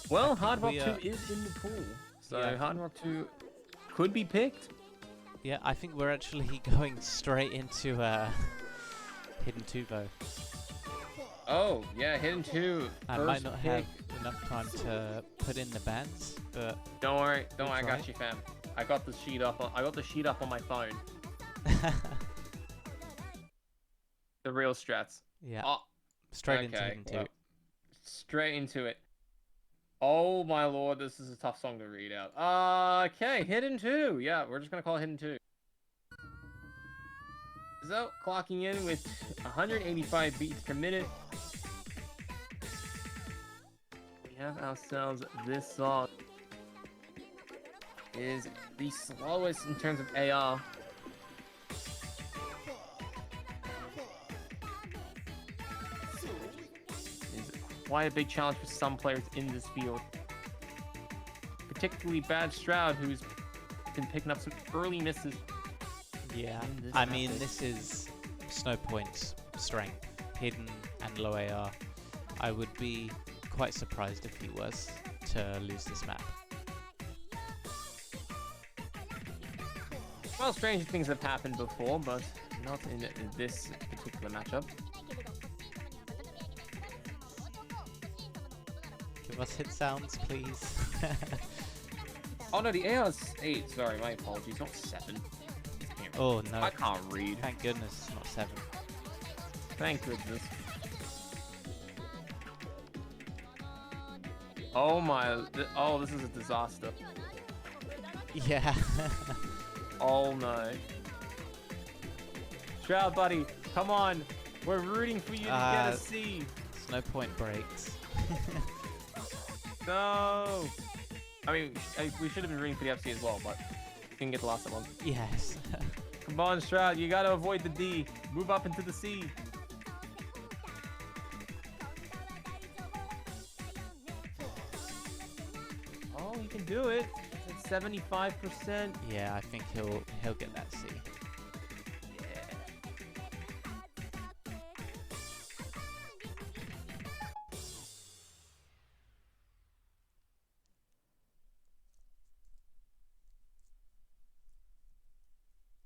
Well, Hard Rock 2 is in the pool, so Yeah, Hard Rock 2 could be picked. Yeah, I think we're actually going straight into Hidden 2 though. Oh, yeah, Hidden 2. I might not have enough time to put in the bands, but don't worry, I got you, fam. I got the sheet up on my phone. The real strats. Yeah. Oh, straight into Hidden 2. Well, straight into it. Oh my lord, this is a tough song to read out. Okay, Hidden 2. Yeah, we're just gonna call it Hidden 2. So, clocking in with 185 beats per minute. We have ourselves this song. Is the slowest in terms of AR. Is quite a big challenge for some players in this field. Particularly Bad Shroud, who's been picking up some early misses. Yeah, I mean, this is Snowpoint's strength, hidden and low AR. I would be quite surprised if he was to lose this map. Well, stranger things have happened before, but not in this particular matchup. Give us hit sounds, please. Oh no, the AR is 8. Sorry, my apologies. Not 7. Oh no. I can't read. Thank goodness it's not 7. Thank goodness. Oh my. Oh, this is a disaster. Yeah. Oh no. Shroud, buddy, come on. We're rooting for you to get a C. Snowpoint breaks. No. I mean, we should have been rooting for the FC as well, but we didn't get the last one. Yes. Come on, Shroud, you gotta avoid the D. Move up into the C. Oh, you can do it. It's at 75%. Yeah, I think he'll get that C. Yeah.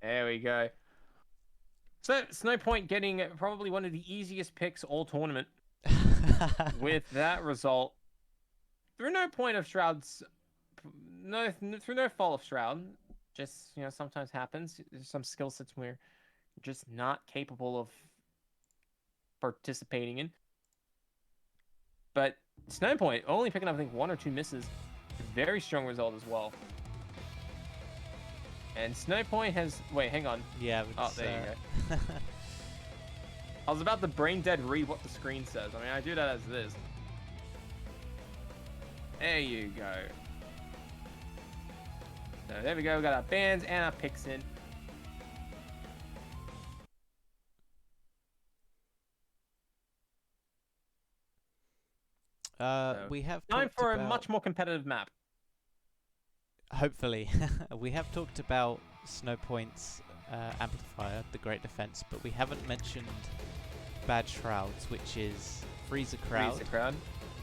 There we go. So, Snowpoint getting probably one of the easiest picks all tournament. With that result, through no point of Shroud's, through no fault of Shroud, just, you know, sometimes happens. There's some skill sets where you're just not capable of participating in. But Snowpoint only picking up, I think, 1 or 2 misses. Very strong result as well. And Snowpoint has... Wait, hang on. Yeah. Oh, there you go. I was about to brain dead read what the screen says. I mean, I do that as it is. There you go. So there we go. We got our bands and our picks in. We have time talked for about... a much more competitive map. Hopefully. We have talked about Snowpoint's amplifier, the Great Defense, but we haven't mentioned Bad Shrouds, which is Freezer Crowd.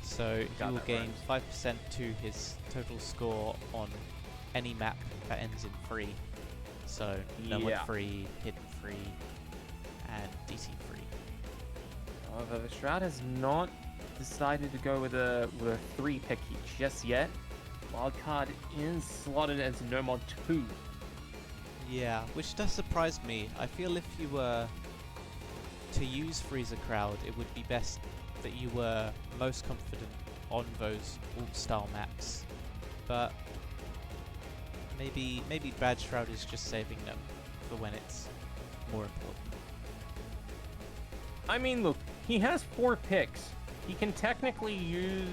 So he will gain 5% to his total score on any map that ends in free. So Nomad free, Hidden free, and DC free. However, the Shroud has not decided to go with a 3 pick just yet. Wildcard is slotted as Nomad 2. Yeah, which does surprise me. I feel if you were to use Freezer Crowd, it would be best that you were most confident on those ult-style maps. But maybe Bad Shroud is just saving them for when it's more important. I mean, look, he has 4 picks. He can technically use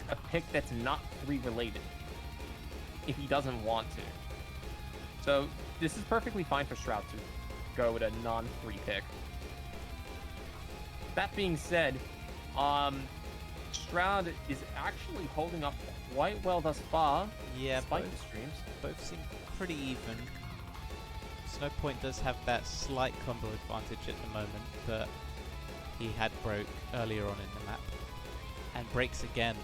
a pick that's not 3 related if he doesn't want to. So this is perfectly fine for Shroud to go with a non-3 pick. That being said, Shroud is actually holding up quite well thus far. Yeah, despite the streams. Both seem pretty even. Snowpoint does have that slight combo advantage at the moment, but he had broke earlier on in the map. And breaks again.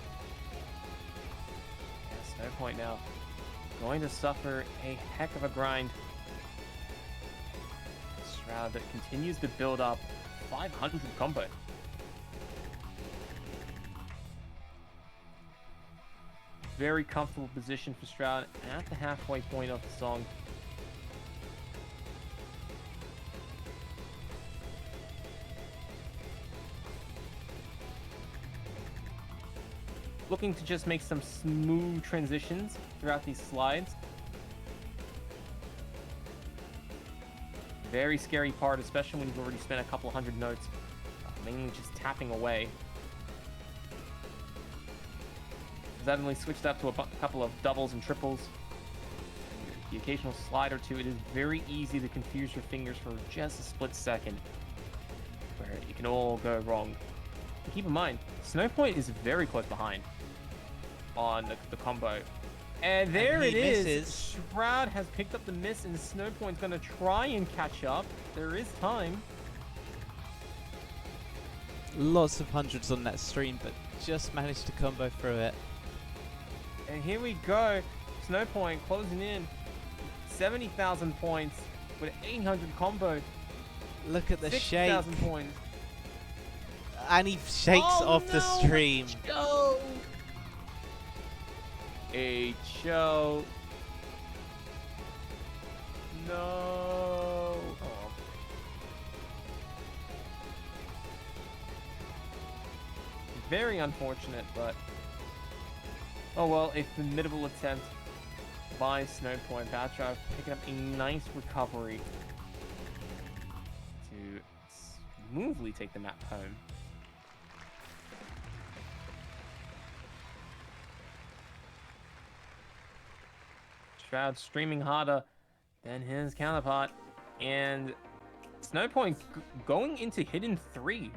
Snowpoint now going to suffer a heck of a grind. Shroud that continues to build up 500 combo. Very comfortable position for Shroud at the halfway point of the song. Looking to just make some smooth transitions throughout these slides. Very scary part, especially when you've already spent a couple hundred notes, mainly just tapping away. Suddenly switched up to a couple of doubles and triples. The occasional slide or two. It is very easy to confuse your fingers for just a split second, where it can all go wrong. And keep in mind, Snowpoint is very close behind on the combo. And there it is. Shroud has picked up the miss, and Snowpoint's going to try and catch up. There is time. Lots of hundreds on that stream, but just managed to combo through it. And here we go. Snowpoint closing in 70,000 points with 800 combo. Look at the shake. 6,000 points. And he shakes off the stream. Cho! A Cho. No. Oh. Very unfortunate, but oh well, a formidable attempt by Snowpoint. Batra picking up a nice recovery to smoothly take the map home. Shroud streaming harder than his counterpart, and Snowpoint going into hidden 3.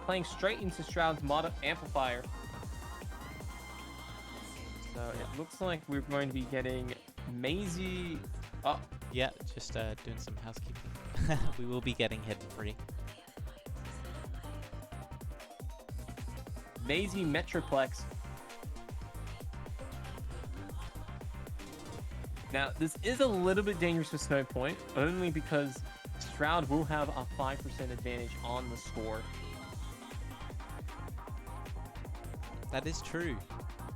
Playing straight into Shroud's mod amplifier. So it looks like we're going to be getting Maisie. Oh, yeah, just doing some housekeeping. We will be getting hidden 3. Maisie Metroplex. Now, this is a little bit dangerous for Snowpoint, only because Shroud will have a 5% advantage on the score. That is true.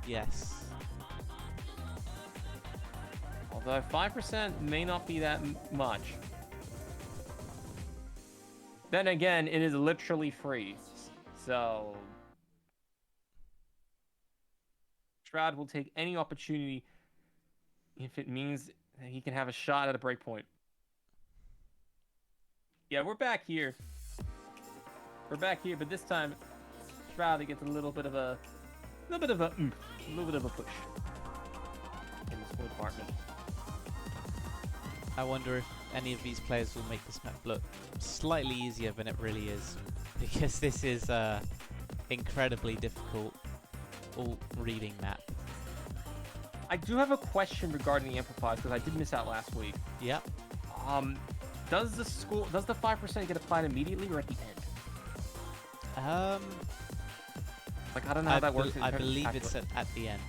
Yes. Although 5% may not be that much. Then again, it is literally free. So Shroud will take any opportunity if it means that he can have a shot at a breakpoint. Yeah, we're back here. We're back here, but this time Shroud gets a little bit of a push in the score department. I wonder if any of these players will make this map look slightly easier than it really is, because this is incredibly difficult reading map. I do have a question regarding the amplifiers, because I did miss out last week. Yep. Does the 5% get applied immediately or at the end? Like, I don't know how that works. I believe it's at the end.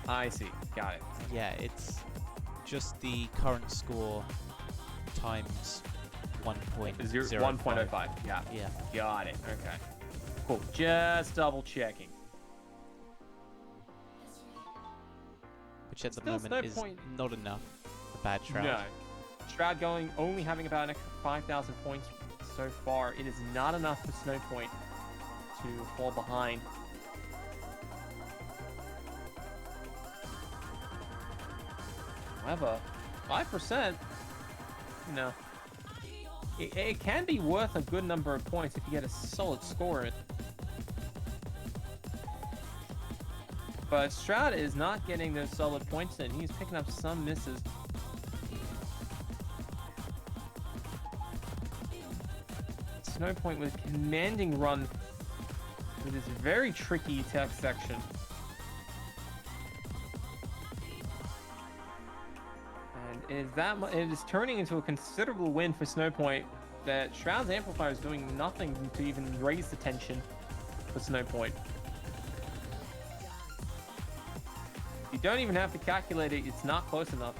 I see. Got it. Yeah, it's just the current score times 1.05. Yeah. Yeah. Got it. Okay. Cool. Just double checking. Which at the moment is not enough for bad Shroud. No. Shroud only having about an extra 5,000 points so far. It is not enough for Snowpoint to fall behind. However, 5%, you know, it can be worth a good number of points if you get a solid score in it. But Shroud is not getting those solid points in. He's picking up some misses. Snowpoint with a commanding run through this very tricky tech section. And it is turning into a considerable win for Snowpoint, that Shroud's amplifier is doing nothing to even raise the tension for Snowpoint. You don't even have to calculate it. It's not close enough.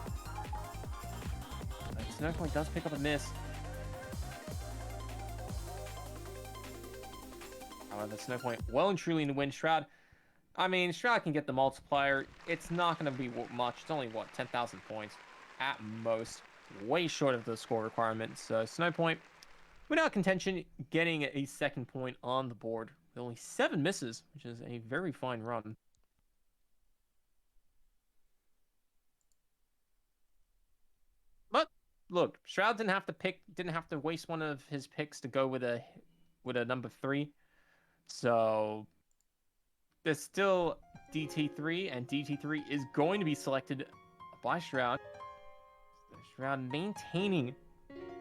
But Snowpoint does pick up a miss. However, Snowpoint well and truly to win. Shroud. I mean, Shroud can get the multiplier. It's not going to be much. It's only, what, 10,000 points at most. Way short of the score requirement. So Snowpoint, without contention, getting a second point on the board. With only 7 misses, which is a very fine run. But look, Shroud didn't have to waste one of his picks to go with a number 3. So there's still DT3, and DT3 is going to be selected by Shroud. Shroud maintaining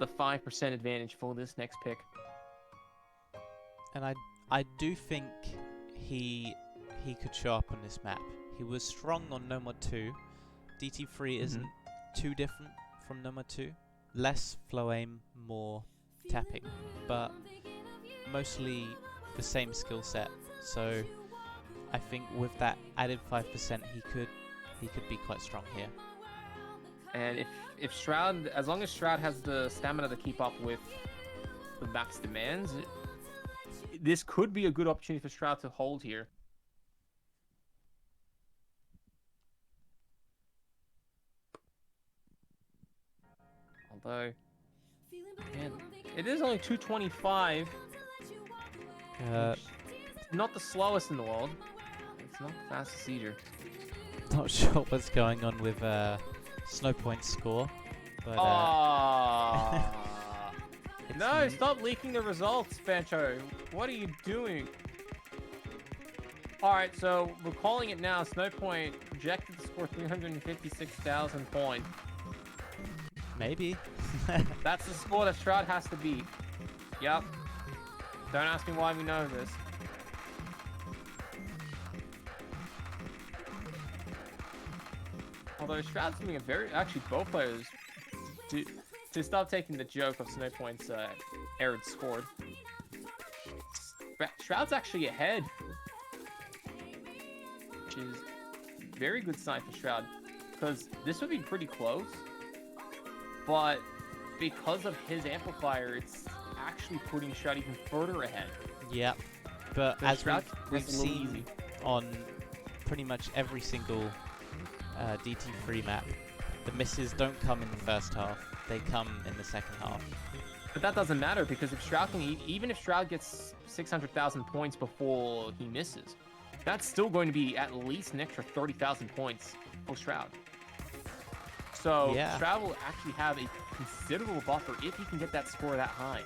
the 5% advantage for this next pick. And I do think he could show up on this map. He was strong on Nomad 2. DT3 isn't too different from Nomad 2. Less flow aim, more tapping, but mostly the same skill set. So I think with that added 5%, he could be quite strong here. And if Shroud, as long as Shroud has the stamina to keep up with the map's demands, this could be a good opportunity for Shroud to hold here. Although, man, it is only 225. Not the slowest in the world. It's not the fastest either. Not sure what's going on with Snowpoint's score. But, no, stop leaking the results, Bancho. What are you doing? Alright, so we're calling it now. Snowpoint projected to score 356,000 points. Maybe. That's the score that Shroud has to beat. Yep. Don't ask me why we know this. Although Shroud's doing a very... Actually, both players... To stop taking the joke of Snowpoint's error scored. Shroud's actually ahead. Which is a very good sign for Shroud. Because this would be pretty close. But because of his amplifier, it's actually putting Shroud even further ahead. Yeah. But as we've seen easy on pretty much every single DT3 map, the misses don't come in the first half. They come in the second half. But that doesn't matter because if Shroud can, even if Shroud gets 600,000 points before he misses, that's still going to be at least an extra 30,000 points for Shroud. So yeah. Shroud will actually have a considerable buffer if he can get that score that high.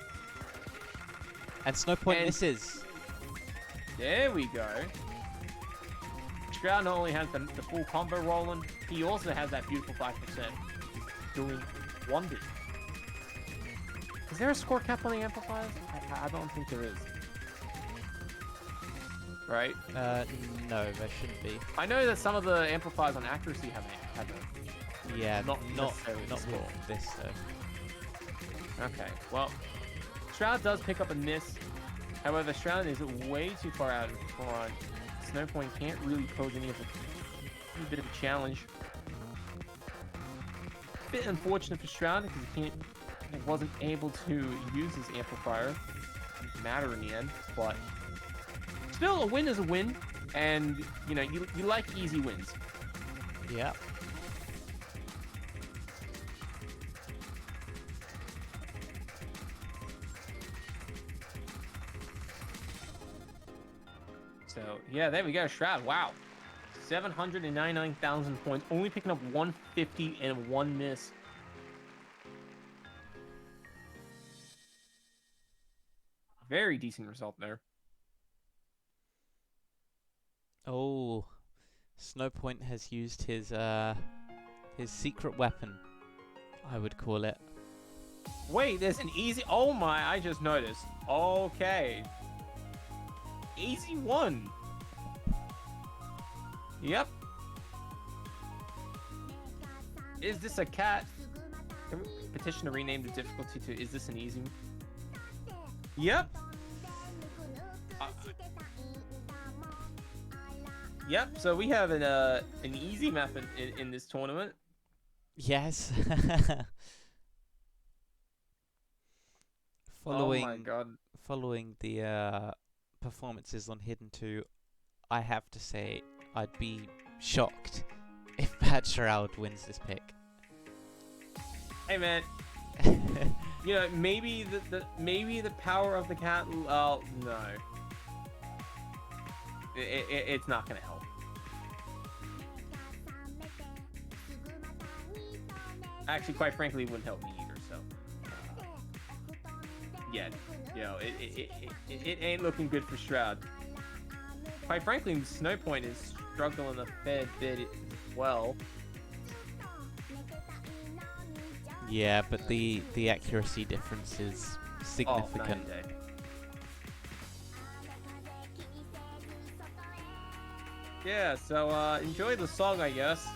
And Snowpoint misses. There we go. Shroud not only has the full combo rolling, he also has that beautiful 5%. Doing wonders. Is there a score cap on the amplifiers? I don't think there is. Right? No, there shouldn't be. I know that some of the amplifiers on accuracy have it. Yeah, not for this though. Okay, well, Shroud does pick up a miss. However, Shroud is way too far out in front. Snowpoint can't really pose any bit of a challenge. Bit unfortunate for Shroud because he wasn't able to use his amplifier. Didn't matter in the end, but still a win is a win, and you know you like easy wins. Yeah. So yeah, there we go, Shroud. Wow, 799,000 points, only picking up 150 and 1 miss. Very decent result there. Oh, Snowpoint has used his secret weapon, I would call it. Wait, there's an easy... Oh my, I just noticed. Okay. Easy one. Yep. Is this a cat? Petition to rename the difficulty to is this an easy? Yep. Yep. So we have an easy map in this tournament. Yes. Oh my god. Following the performances on Hidden 2, I have to say I'd be shocked if Bad Shroud wins this pick. Hey man, you know, maybe the power of the cat. Oh no, it's not gonna help. Actually, quite frankly, it wouldn't help me either. So, yeah, you know, it ain't looking good for Shroud. Quite frankly, Snowpoint is struggling a fair bit as well. Yeah, but the accuracy difference is significant. Oh, yeah, so enjoy the song, I guess.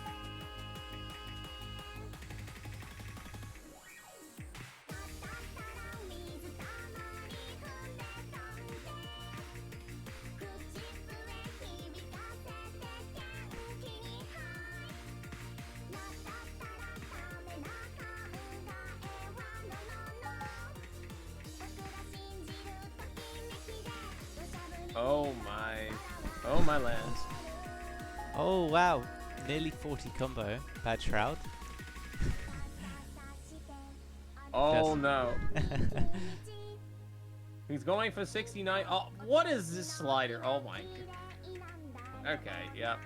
Oh my lands. Oh wow, nearly 40 combo, Bad Shroud. Oh no. He's going for 69. Oh, what is this slider? Oh my god. Okay, yeah.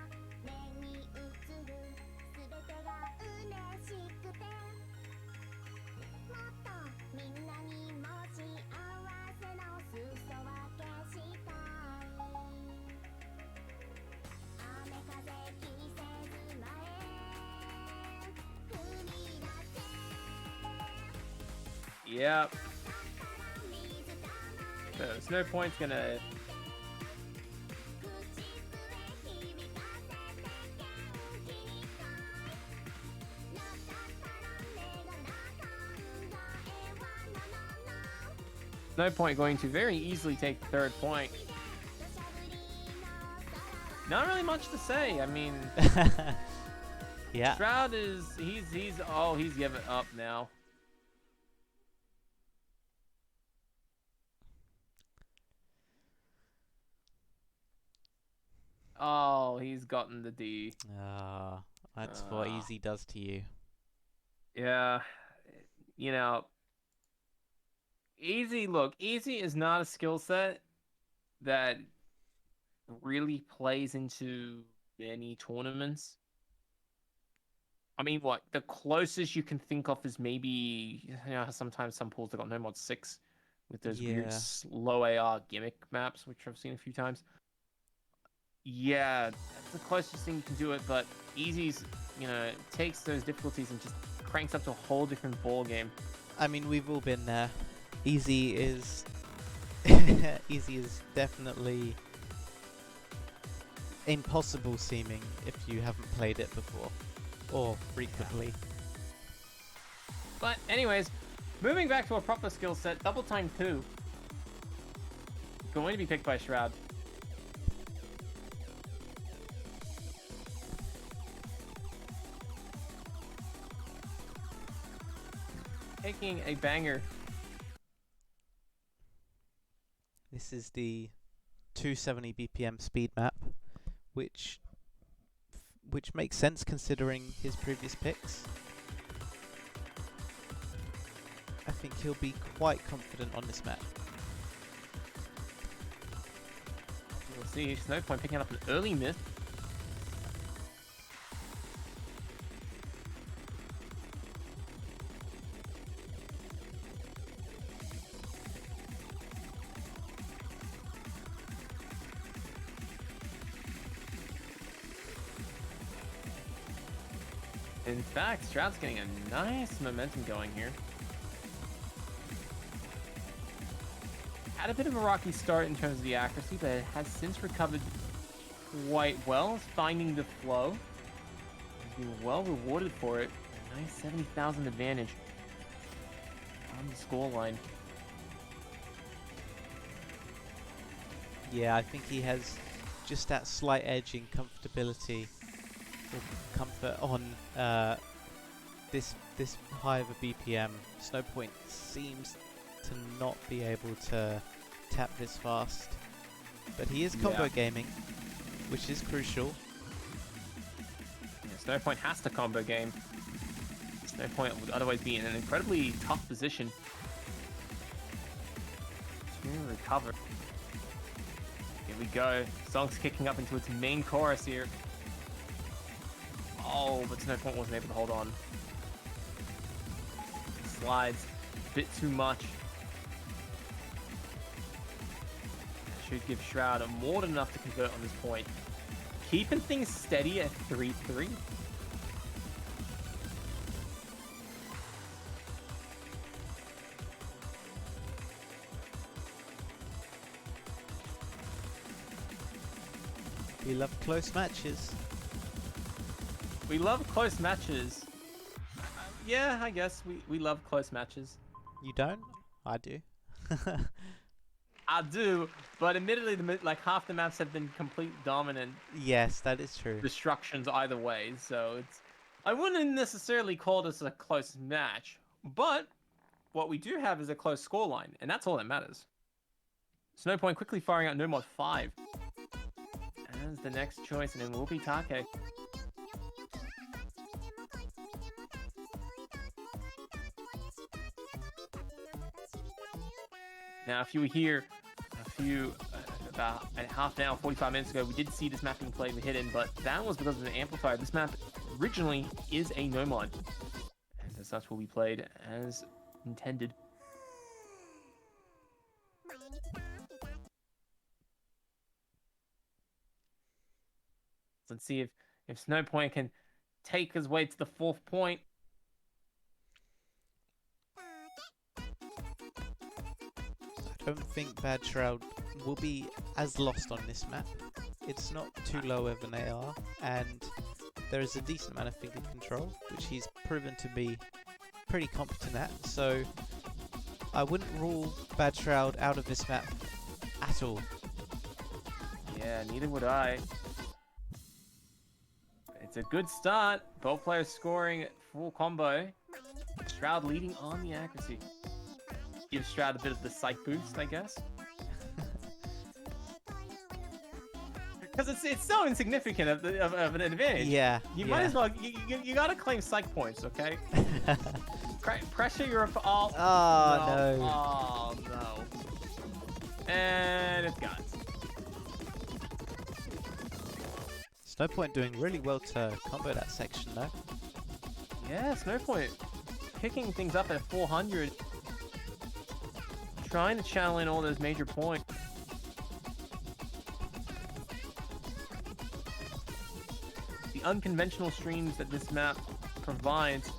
Yep. So Snowpoint's gonna Snowpoint going to very easily take the third point. Not really much to say. I mean, yeah. Shroud is he's giving up now. Oh, he's gotten the D. That's what Easy does to you. Yeah, you know, Easy is not a skill set that really plays into many tournaments. I mean, what the closest you can think of is maybe, you know, sometimes some pools have got no mod 6 with those weird slow AR gimmick maps, which I've seen a few times. Yeah, that's the closest thing you can do it, but Easy's, you know, takes those difficulties and just cranks up to a whole different ball game. I mean, we've all been there. Easy is Easy is definitely impossible seeming if you haven't played it before or frequently. But anyways, moving back to a proper skill set, Double Time 2. Going to be picked by Shroud. Taking a banger. This is the 270 BPM speed map, which makes sense considering his previous picks. I think he'll be quite confident on this map. We'll see. Snowpoint picking up an early miss. In fact, Shroud's getting a nice momentum going here. Had a bit of a rocky start in terms of the accuracy, but it has since recovered quite well, finding the flow. He's been well rewarded for it. A nice 70,000 advantage on the scoreline. Yeah, I think he has just that slight edge in comfortability or comfort on this high of a BPM. Snowpoint seems to not be able to tap this fast, but he is combo gaming, which is crucial. Yeah, Snowpoint has to combo game. Snowpoint would otherwise be in an incredibly tough position to recover. Here we go. Song's kicking up into its main chorus here. Oh, but Snowpoint wasn't able to hold on. Slides a bit too much. Should give Shroud more than enough to convert on this point. Keeping things steady at 3-3. We love close matches. We love close matches. Yeah, I guess we love close matches. You don't? I do. I do, but admittedly, like half the maps have been complete dominant. Yes, that is true. Destructions either way, so I wouldn't necessarily call this a close match, but what we do have is a close scoreline, and that's all that matters. Snowpoint quickly firing out No Mod 5 as the next choice, and it will be Take. Now, if you were here about half an hour, 45 minutes ago, we did see this map being played with Hidden, but that was because of an amplifier. This map originally is a no mod, and as such will be played as intended. Let's see if Snowpoint can take his way to the 4th point. I don't think Bad Shroud will be as lost on this map. It's not too low of an AR, and there is a decent amount of finger control, which he's proven to be pretty competent at, so I wouldn't rule Bad Shroud out of this map at all. Yeah, neither would I. It's a good start. Both players scoring full combo. Shroud leading on the accuracy. Gives Shroud a bit of the psych boost, I guess. Because it's so insignificant of an advantage. Yeah. You might as well. You gotta claim psych points, okay? Pressure your oh no. Oh no. And it's gone. Snowpoint doing really well to combo that section though. Yeah, Snowpoint picking things up at 400. Trying to channel in all those major points. The unconventional streams that this map provides,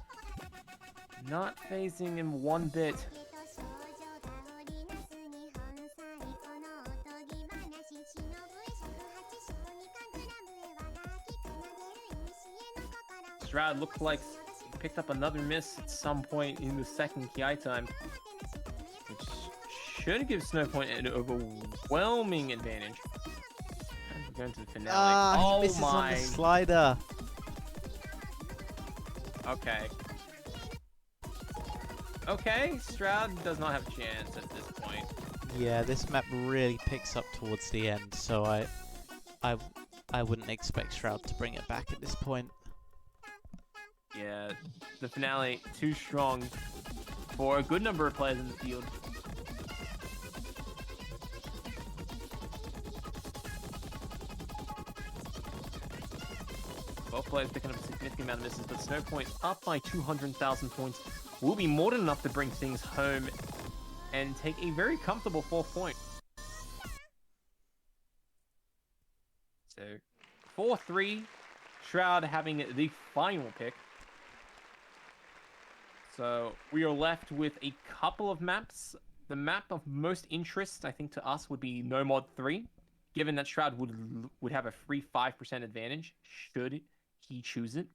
not phasing him one bit. Shroud looked like he picked up another miss at some point in the second KI time, which should give Snowpoint an overwhelming advantage. And we're going to the finale. He misses on the slider. Okay. Okay, Shroud does not have a chance at this point. Yeah, this map really picks up towards the end, so I wouldn't expect Shroud to bring it back at this point. Yeah, the finale too strong for a good number of players in the field. Both players picking up a significant amount of misses, but Snowpoint up by 200,000 points will be more than enough to bring things home and take a very comfortable 4th point. So 4-3, Shroud having the final pick. So we are left with a couple of maps. The map of most interest, I think, to us would be No Mod 3, given that Shroud would have a free 5% advantage should he choose it.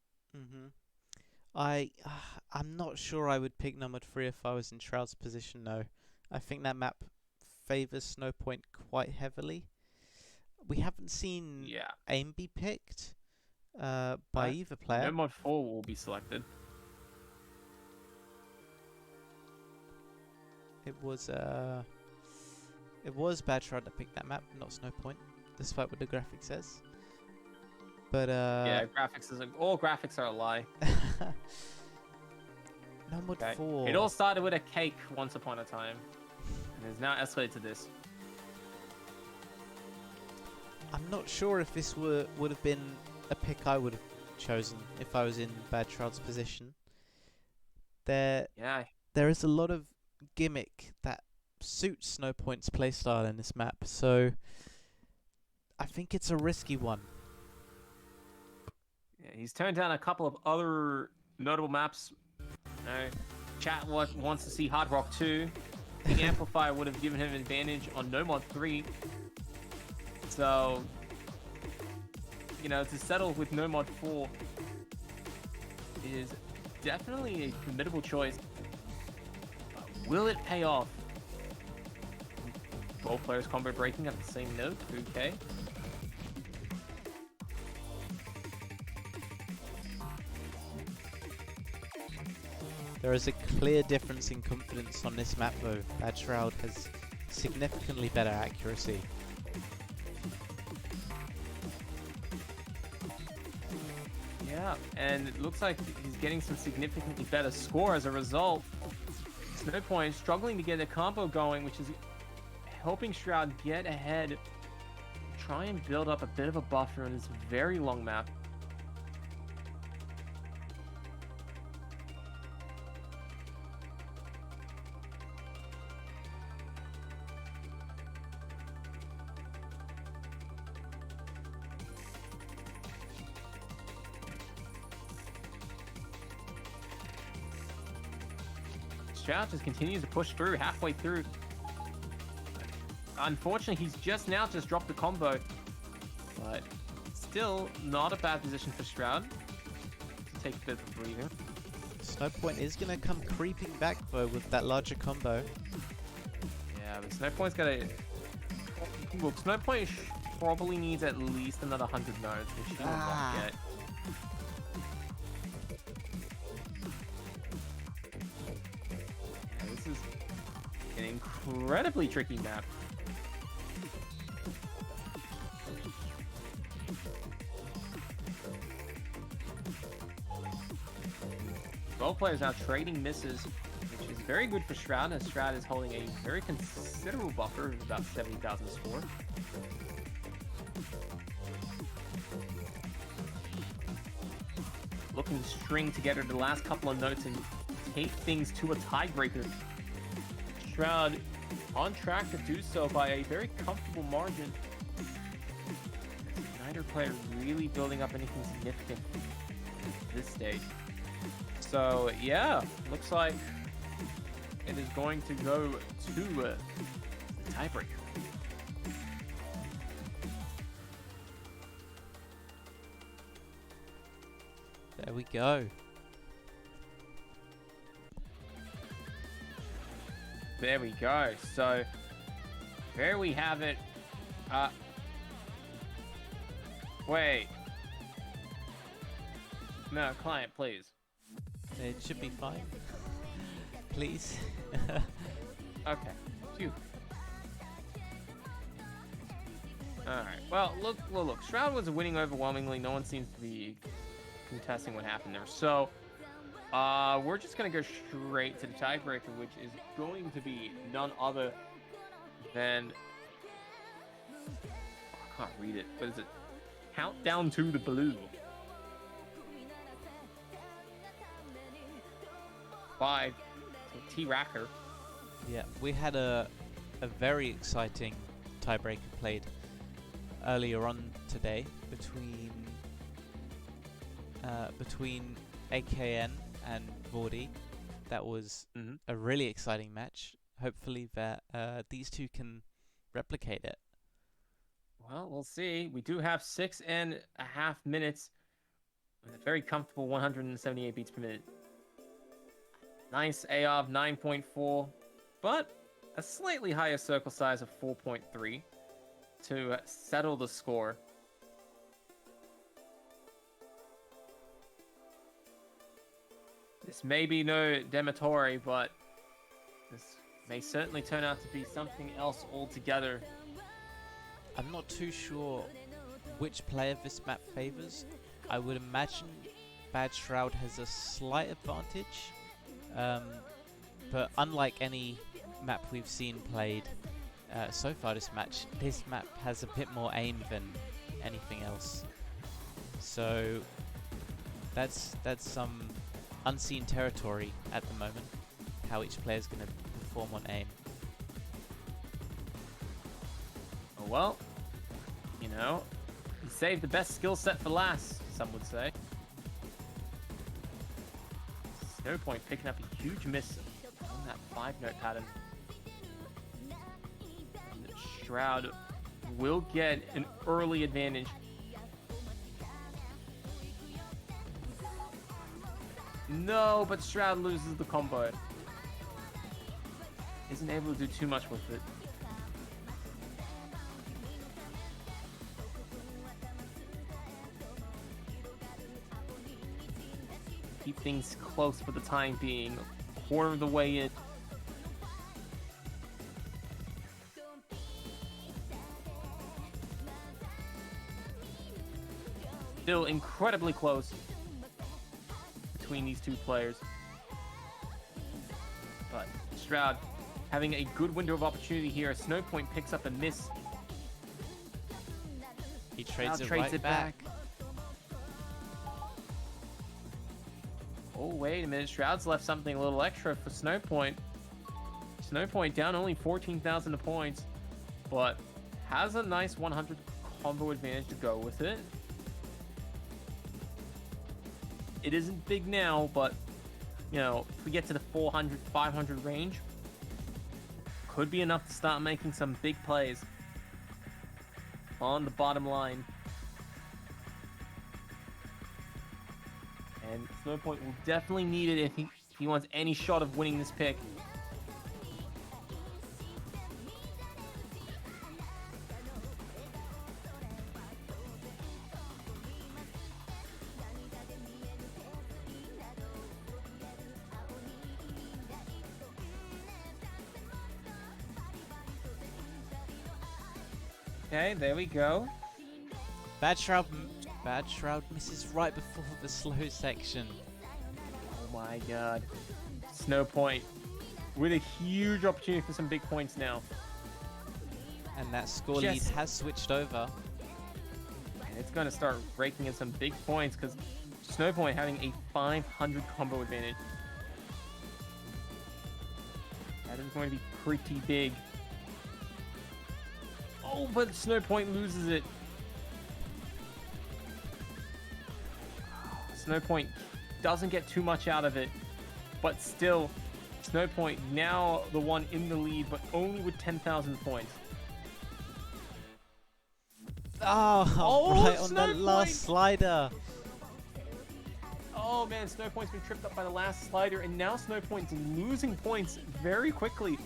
I'm not sure I would pick No Mod 3 if I was in Shroud's position, though. I think that map favors Snowpoint quite heavily. We haven't seen aim be picked by either player. No mod 4 will be selected. It was Bad Shroud that picked that map, not Snowpoint, despite what the graphic says. But yeah, all graphics are a lie. No mod 4. It all started with a cake once upon a time, and has now escalated to this. I'm not sure if this would have been a pick I would have chosen if I was in Bad Shroud's position. There is a lot of gimmick that suits Snowpoint's playstyle in this map, so I think it's a risky one. Yeah, he's turned down a couple of other notable maps. Chat wants to see Hard Rock 2. The Amplifier would have given him an advantage on No Mod 3. So, to settle with No Mod 4 is definitely a formidable choice. Will it pay off? Both players combo breaking at the same note. Okay. There is a clear difference in confidence on this map though. Bad Shroud has significantly better accuracy. Yeah, and it looks like he's getting some significantly better score as a result. Snowpoint struggling to get a combo going, which is helping Shroud get ahead, try and build up a bit of a buffer on this very long map. Shroud just continues to push through, halfway through. Unfortunately, he's just dropped the combo. But still not a bad position for Shroud to take a bit of a breather. Snowpoint is going to come creeping back though with that larger combo. Yeah, but Snowpoint's got to... Look, Snowpoint probably needs at least another 100 nodes, which he will not get. An incredibly tricky map. Both players now trading misses, which is very good for Shroud, as Shroud is holding a very considerable buffer of about 70,000 score. Looking to string together the last couple of notes and take things to a tiebreaker. Shroud on track to do so by a very comfortable margin. Neither player really building up anything significant at this stage. So yeah, looks like it is going to go to the tiebreaker. There we go. There we go. So, there we have it. Wait. No, client, please. It should be fine. Please. Okay. Phew. Alright. Well, look. Shroud was winning overwhelmingly. No one seems to be contesting what happened there. So, we're just going to go straight to the tiebreaker, which is going to be none other than... I can't read it. What is it? Countdown to the Blue. By T-Racker. Yeah, we had a very exciting tiebreaker played earlier on today between AKN and Vordi. That was a really exciting match. Hopefully that these two can replicate it. Well, we'll see. We do have 6.5 minutes with a very comfortable 178 beats per minute. Nice AR of 9.4, but a slightly higher circle size of 4.3. to settle the score. This may be no Demetori, but this may certainly turn out to be something else altogether. I'm not too sure which player this map favors. I would imagine Bad Shroud has a slight advantage, but unlike any map we've seen played so far this match, this map has a bit more aim than anything else. So that's some unseen territory at the moment, how each player is going to perform on aim. Oh, well, you know, he saved the best skill set for last, some would say. Snowpoint picking up a huge miss on that 5-note pattern. And Shroud will get an early advantage. No, but Shroud loses the combo. Isn't able to do too much with it. Keep things close for the time being. A quarter of the way in. Still incredibly close between these two players. But Shroud having a good window of opportunity here. Snowpoint picks up a miss. He trades it back. Oh, wait a minute. Shroud's left something a little extra for Snowpoint. Snowpoint down only 14,000 points, but has a nice 100 combo advantage to go with it. It isn't big now, but, you know, if we get to the 400, 500 range, could be enough to start making some big plays on the bottom line. And Snowpoint will definitely need it if he wants any shot of winning this pick. Okay, there we go. Bad Shroud misses right before the slow section. Oh my god. Snowpoint with a huge opportunity for some big points now. And that score lead has switched over. And it's going to start raking in some big points because Snowpoint having a 500 combo advantage. That is going to be pretty big. Oh, but Snowpoint loses it. Snowpoint doesn't get too much out of it, but still, Snowpoint now the one in the lead, but only with 10,000 points. Oh, right on the last slider. Oh man, Snowpoint's been tripped up by the last slider, and now Snowpoint's losing points very quickly.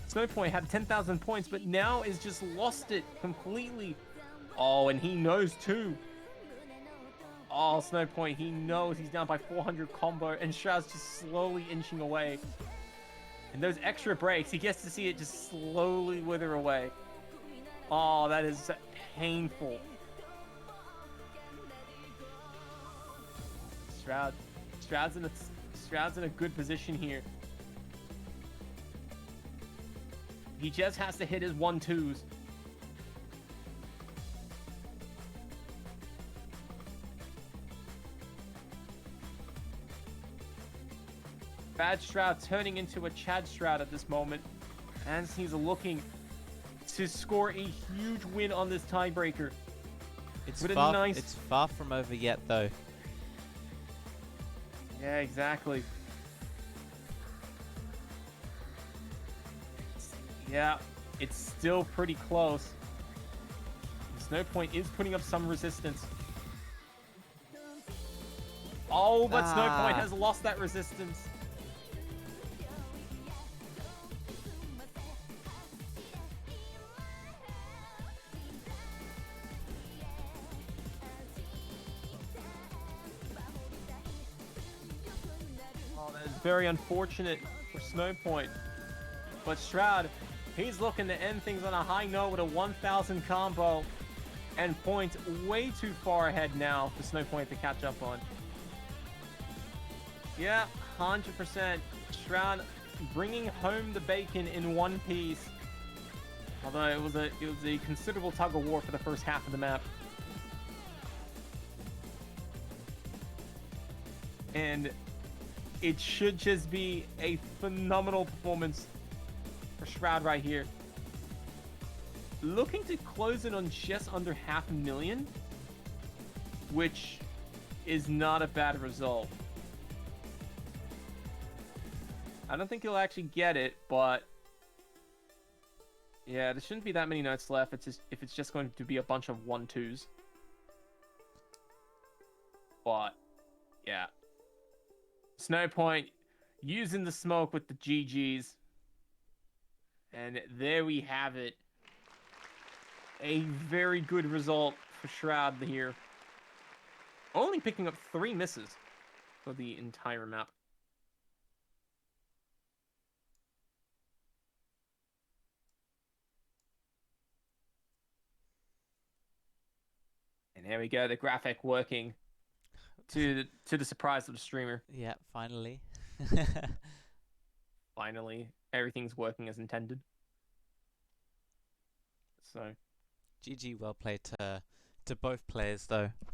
Snowpoint had 10,000 points, but now is just lost it completely. Oh, and he knows too. Oh, Snowpoint, he knows he's down by 400 combo, and Shroud's just slowly inching away. And those extra breaks, he gets to see it just slowly wither away. Oh, that is painful. Shroud's in a good position here. He just has to hit his 1-2s. Bad Shroud turning into a Chad Shroud at this moment, and he's looking to score a huge win on this tiebreaker. It's far from over yet, though. Yeah, exactly. Yeah, it's still pretty close. Snowpoint is putting up some resistance. Oh, but Snowpoint has lost that resistance. that is very unfortunate for Snowpoint. But Shroud, he's looking to end things on a high note with a 1,000 combo. And Point way too far ahead now for Snowpoint to catch up on. Yeah, 100%. Shroud bringing home the bacon in one piece. Although it was a considerable tug of war for the first half of the map. And it should just be a phenomenal performance for Shroud right here. Looking to close in on just under 500,000, which is not a bad result. I don't think he'll actually get it, but yeah, there shouldn't be that many notes left. If it's just going to be a bunch of 1-2s. But yeah, Snowpoint using the smoke with the GGs, and there we have it. A very good result for Shroud here. Only picking up 3 misses for the entire map. And there we go, the graphic working to the surprise of the streamer. Yeah, finally. Finally, everything's working as intended. So GG, well played to both players though.